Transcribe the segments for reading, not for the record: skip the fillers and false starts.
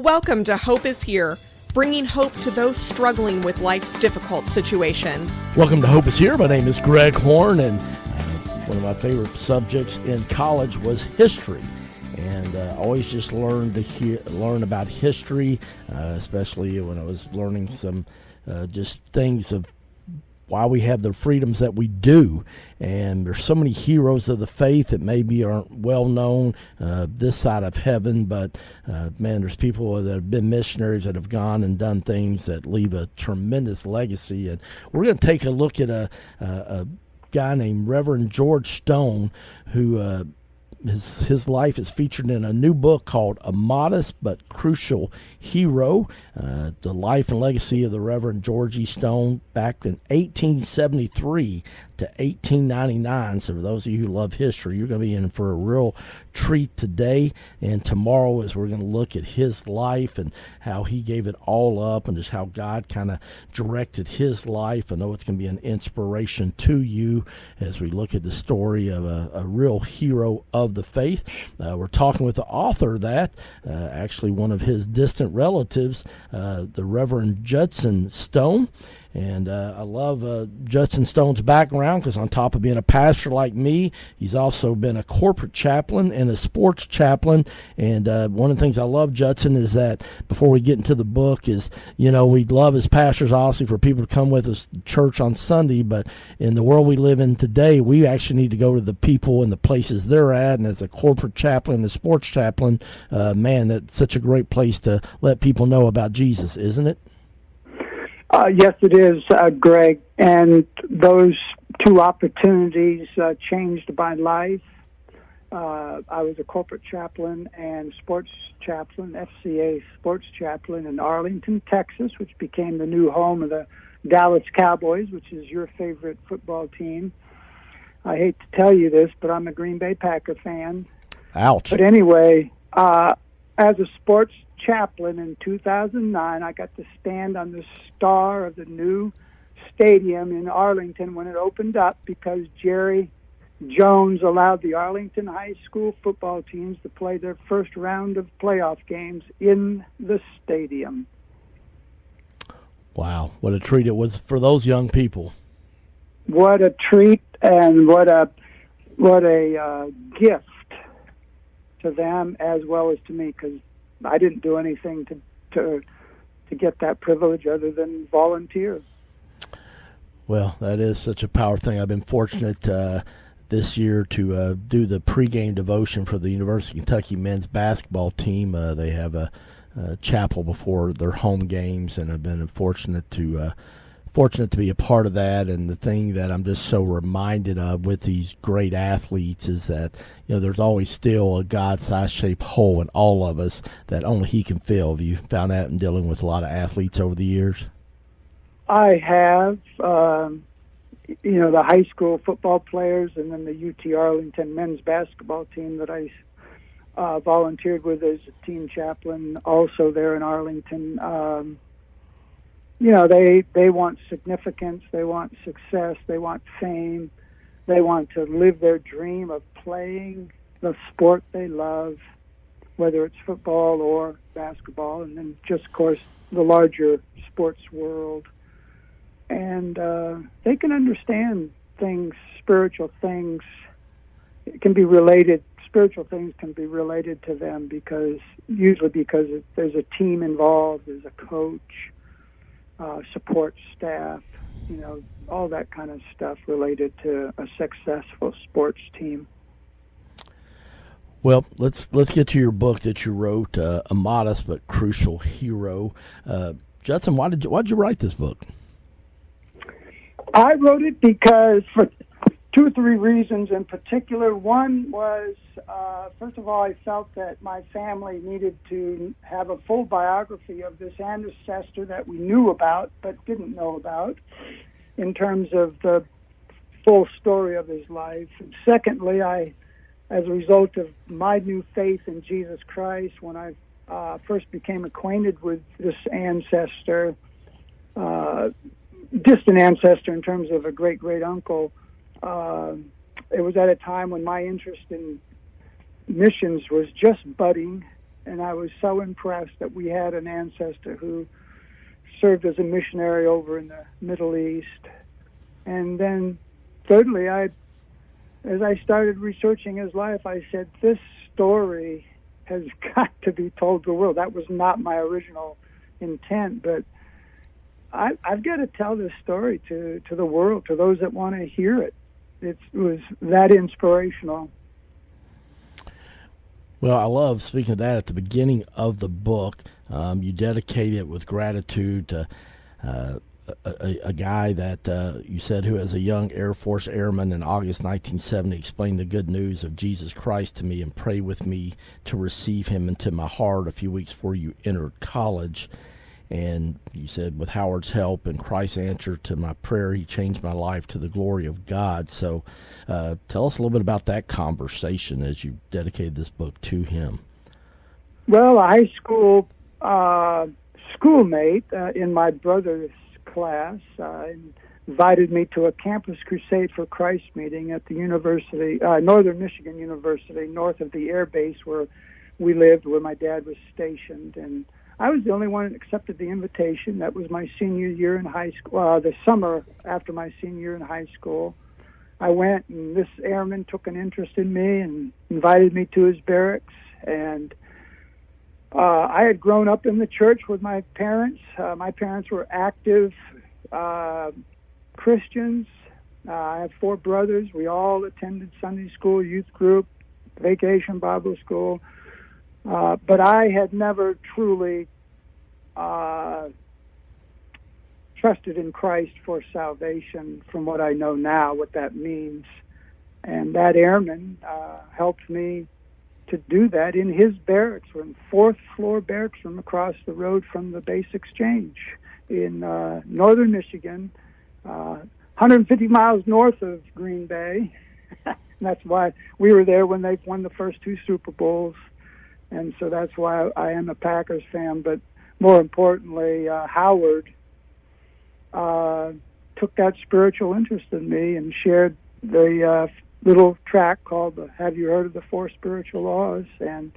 Welcome to Hope is Here, bringing hope to those struggling with life's difficult situations. Welcome to Hope is Here. My name is GregJHorn, and one of my favorite subjects in college was history. And always just learn about history, especially when I was learning some just things of why we have the freedoms that we do. And there's so many heroes of the faith that maybe aren't well known this side of heaven, but man, there's people that have been missionaries that have gone and done things that leave a tremendous legacy. And we're going to take a look at a guy named Reverend George Stone, who his life is featured in a new book called A Modest but Crucial Hero, the life and legacy of the Reverend George E. Stone back in 1873 to 1899. So for those of you who love history, you're going to be in for a real treat today and tomorrow, as we're going to look at his life and how he gave it all up and just how God kind of directed his life. I know it's going to be an inspiration to you as we look at the story of a real hero of the faith. We're talking with the author of that, actually one of his distant relatives, the Reverend Judson Stone. And I love Judson Stone's background because on top of being a pastor like me, he's also been a corporate chaplain and a sports chaplain. And one of the things I love, Judson, is that before we get into the book is, you know, we'd love as pastors, honestly, for people to come with us to church on Sunday. But in the world we live in today, we actually need to go to the people and the places they're at. And as a corporate chaplain and a sports chaplain, man, that's such a great place to let people know about Jesus, isn't it? Yes, it is, Greg. And those two opportunities changed my life. I was a corporate chaplain and sports chaplain, FCA sports chaplain in Arlington, Texas, which became the new home of the Dallas Cowboys, which is your favorite football team. I hate to tell you this, but I'm a Green Bay Packer fan. Ouch. But anyway, as a sports chaplain in 2009, I got to stand on the star of the new stadium in Arlington when it opened up because Jerry Jones allowed the Arlington High School football teams to play their first round of playoff games in the stadium. Wow, what a treat it was for those young people. What a treat, and what a gift to them as well as to me, because I didn't do anything to get that privilege other than volunteer. Well, that is such a powerful thing. I've been fortunate this year to do the pregame devotion for the University of Kentucky men's basketball team. They have a chapel before their home games, and I've been fortunate to be a part of that. And the thing that I'm just so reminded of with these great athletes is that, you know, there's always still a God-sized shaped hole in all of us that only he can fill. Have you found that in dealing with a lot of athletes over the years? I have. You know, the high school football players and then the UT Arlington men's basketball team that I volunteered with as a team chaplain also there in Arlington. You know, they want significance, they want success, they want fame, they want to live their dream of playing the sport they love, whether it's football or basketball, and then just, of course, the larger sports world. And they can understand things, spiritual things. It can be related, spiritual things can be related to them because there's a team involved, there's a coach, support staff, you know, all that kind of stuff related to a successful sports team. Well, let's get to your book that you wrote, A Modest but Crucial Hero. Judson, why did you write this book? I wrote it because for two or three reasons in particular. One was, first of all, I felt that my family needed to have a full biography of this ancestor that we knew about but didn't know about in terms of the full story of his life. And secondly, as a result of my new faith in Jesus Christ, when I first became acquainted with this ancestor, distant ancestor in terms of a great-great-uncle, it was at a time when my interest in missions was just budding, and I was so impressed that we had an ancestor who served as a missionary over in the Middle East. And then thirdly, as I started researching his life, I said, this story has got to be told to the world. That was not my original intent, but I've got to tell this story to the world, to those that want to hear it. It was that inspirational. Well, I love, speaking of that, at the beginning of the book, you dedicate it with gratitude to a guy that you said who, as a young Air Force airman in August 1970, explained the good news of Jesus Christ to me and prayed with me to receive him into my heart a few weeks before you entered college. And you said, with Howard's help and Christ's answer to my prayer, he changed my life to the glory of God. So tell us a little bit about that conversation as you dedicated this book to him. Well, a high school schoolmate in my brother's class invited me to a Campus Crusade for Christ meeting at the University, Northern Michigan University, north of the air base where we lived, where my dad was stationed. And I was the only one that accepted the invitation. That was my senior year in high school, the summer after my senior year in high school. I went, and this airman took an interest in me and invited me to his barracks. And I had grown up in the church with my parents. My parents were active Christians. I have 4 brothers. We all attended Sunday school, youth group, vacation Bible school. But I had never truly trusted in Christ for salvation from what I know now, what that means. And that airman helped me to do that in his barracks. We're in 4th floor barracks from across the road from the base exchange in northern Michigan, 150 miles north of Green Bay. That's why we were there when they won the first 2 Super Bowls. And so that's why I am a Packers fan. But more importantly, Howard took that spiritual interest in me and shared the little tract called Have You Heard of the 4 Spiritual Laws? And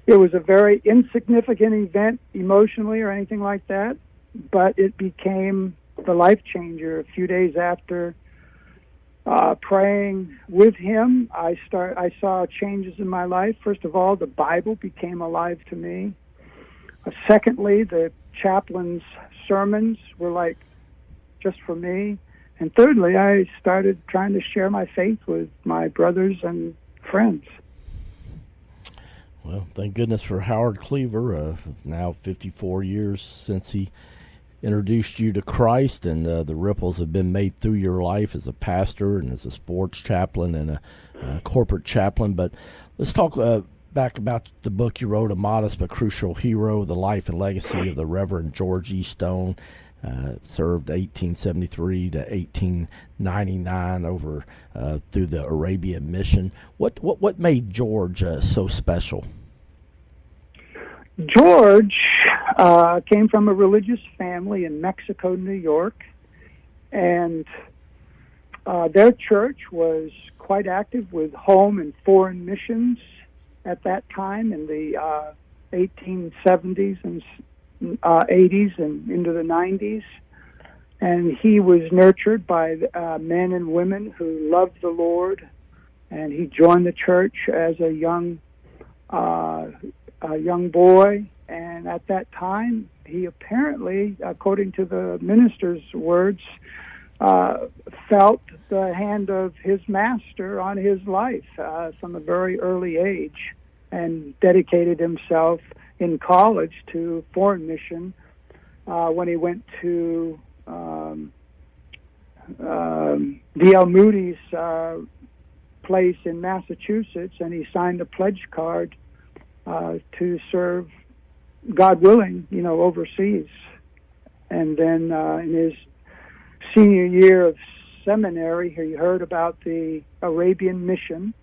it was a very insignificant event emotionally or anything like that, but it became the life changer. A few days after praying with him, I saw changes in my life. First of all, the Bible became alive to me. Secondly, the chaplain's sermons were like just for me. And thirdly, I started trying to share my faith with my brothers and friends. Well, thank goodness for Howard Cleaver. Now 54 years since he introduced you to Christ, and the ripples have been made through your life as a pastor and as a sports chaplain and a corporate chaplain. But let's talk back about the book you wrote, A Modest but Crucial Hero, The Life and Legacy of the Reverend George E. Stone. Served 1873 to 1899 over through the Arabian mission. What made George so special? George came from a religious family in Mexico, New York, and their church was quite active with home and foreign missions at that time in the 1870s and 80s and into the 90s. And he was nurtured by men and women who loved the Lord, and he joined the church as a young boy. And at that time, he apparently, according to the minister's words, felt the hand of his master on his life from a very early age, and dedicated himself in college to foreign mission when he went to D.L. Moody's place in Massachusetts, and he signed a pledge card to serve, God willing, overseas. And then in his senior year of seminary, he heard about the Arabian mission,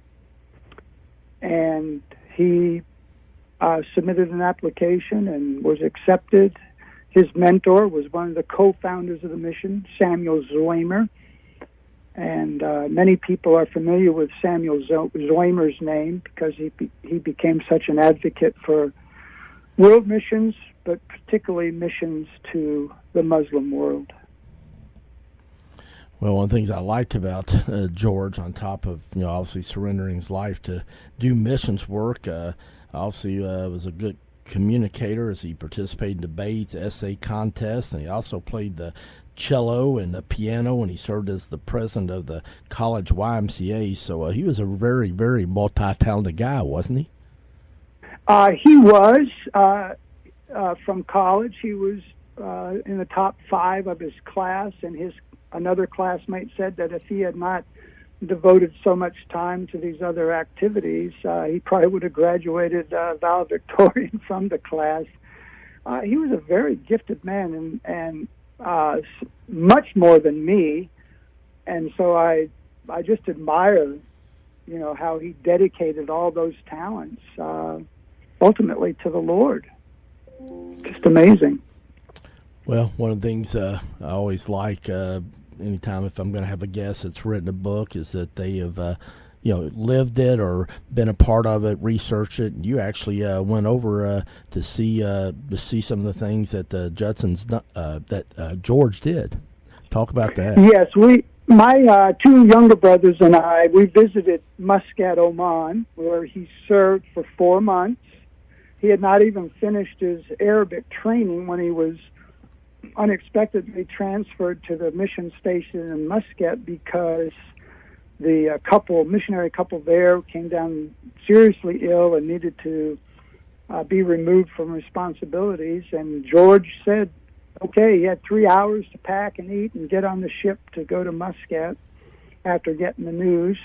and he submitted an application and was accepted. His mentor was one of the co-founders of the mission, Samuel Zweimer. And many people are familiar with Samuel Zweimer's name because he became such an advocate for world missions, but particularly missions to the Muslim world. Well, one of the things I liked about George, on top of obviously surrendering his life to do missions work, obviously was a good communicator as he participated in debates, essay contests, and he also played the cello and the piano, and he served as the president of the college YMCA. So he was a very, very multi-talented guy, wasn't he? He was. From college, he was in the top 5 of his class, and another classmate said that if he had not devoted so much time to these other activities, he probably would have graduated valedictorian from the class. He was a very gifted man, and much more than me, and so I just admire, how he dedicated all those talents ultimately to the Lord. Just amazing. Well, one of the things I always like, anytime if I'm going to have a guest that's written a book, is that they have, lived it or been a part of it, researched it. You actually went over to see some of the things that George did. Talk about that. Yes, my 2 younger brothers and I, we visited Muscat, Oman, where he served for 4 months. He had not even finished his Arabic training when he was unexpectedly transferred to the mission station in Muscat because the missionary couple there came down seriously ill and needed to be removed from responsibilities. And George said, okay, he had 3 hours to pack and eat and get on the ship to go to Muscat after getting the news.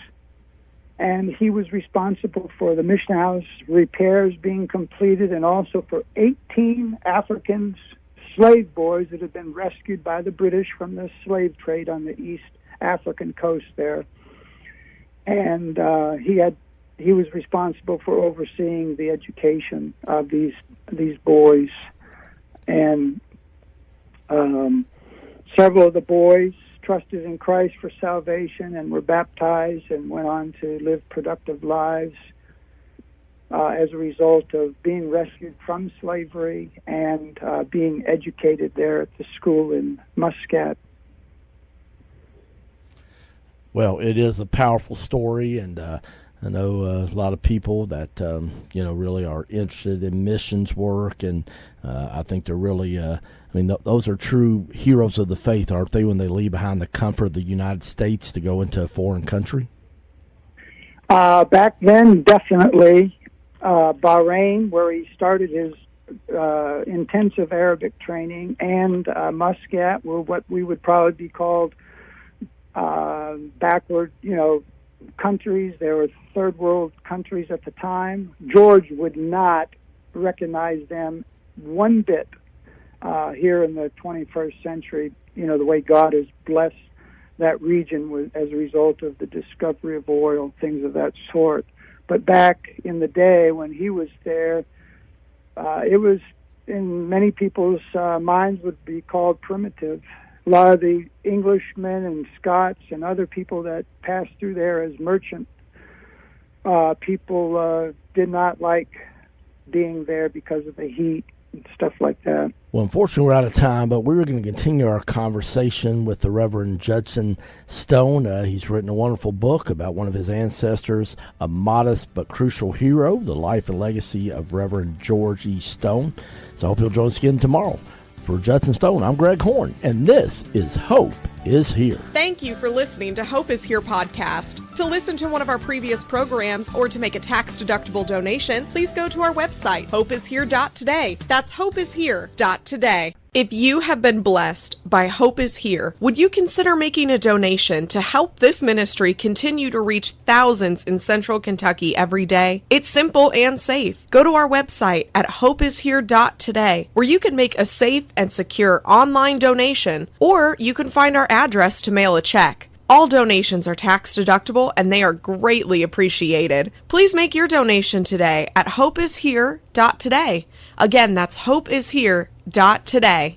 And he was responsible for the mission house repairs being completed and also for 18 African slave boys that had been rescued by the British from the slave trade on the East African coast there. And he was responsible for overseeing the education of these boys. And several of the boys trusted in Christ for salvation and were baptized and went on to live productive lives as a result of being rescued from slavery and being educated there at the school in Muscat. Well, it is a powerful story, and I know a lot of people that really are interested in missions work, and I think they're really. Those are true heroes of the faith, aren't they? When they leave behind the comfort of the United States to go into a foreign country. Back then, definitely. Bahrain, where he started his intensive Arabic training, and Muscat were what we would probably be called backward, countries. They were third world countries at the time. George would not recognize them one bit here in the 21st century, the way God has blessed that region as a result of the discovery of oil, things of that sort. But back in the day when he was there, it was, in many people's minds, would be called primitive. A lot of the Englishmen and Scots and other people that passed through there as merchant people did not like being there because of the heat and stuff like that. Well, unfortunately, we're out of time, but we're going to continue our conversation with the Reverend Judson Stone. He's written a wonderful book about one of his ancestors, a modest but crucial hero, the life and legacy of Reverend George E. Stone. So I hope you'll join us again tomorrow. For Judson Stone, I'm GregJHorn, and this is Hope is Here. Thank you for listening to Hope is Here podcast. To listen to one of our previous programs or to make a tax-deductible donation, please go to our website, hopeishere.today. That's hopeishere.today. If you have been blessed by Hope is Here, would you consider making a donation to help this ministry continue to reach thousands in Central Kentucky every day? It's simple and safe. Go to our website at hopeishere.today, where you can make a safe and secure online donation, or you can find our address to mail a check. All donations are tax deductible and they are greatly appreciated. Please make your donation today at hopeishere.today. Again, that's hopeishere.today.